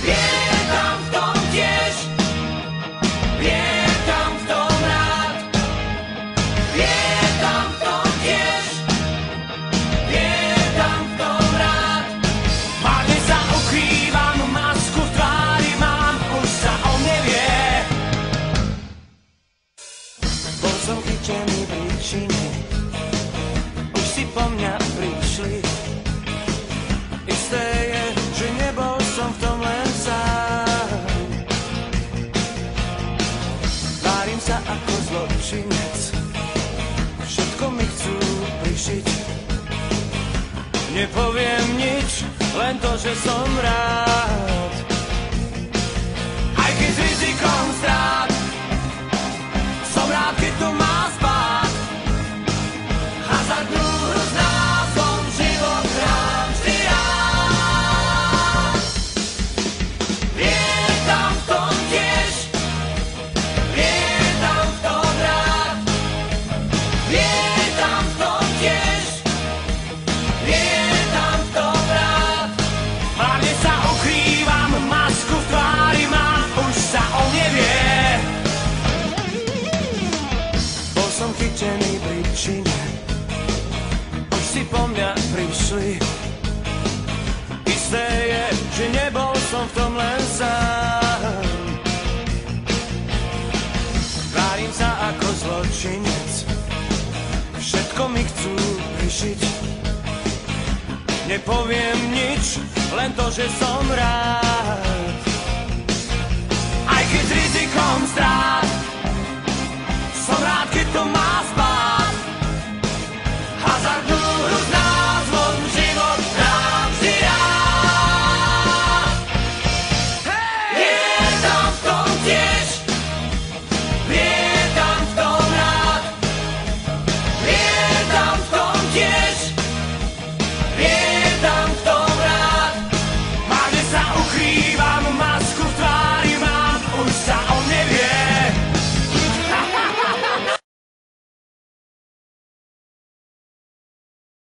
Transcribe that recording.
Je tam v tom tiež, je tam v tom rád, je tam v tom tiež, je tam v tom rád. Marne sa ukrývam, masku v tvári mám, už sa o mne vie. Bol som chytený v príčine, už si po mňa prišli. Isté je, že nebol som v tom len sám. Tvárim sa ako zločinec, všetko mi chcú prišiť. Nepoviem nič, len to, že som rád. Aj keď s rizikom strát, som rád, keď to má spát. Hazardnú hru s názvom život hrám vždy rád. Je tam v tom tiež, je tam v tom rád, je tam v tom tiež, je tam v tom rád. Marne sa ukrývam, masku v tvári mám, už sa o mne vie. Bol som chytený v príčine, už si po mňa prišli. Isté je, že nebol som v tom len sám. Tvárim sa ako zločinec, všetko mi chcú prišiť. Nepoviem nič, len to, že som rád.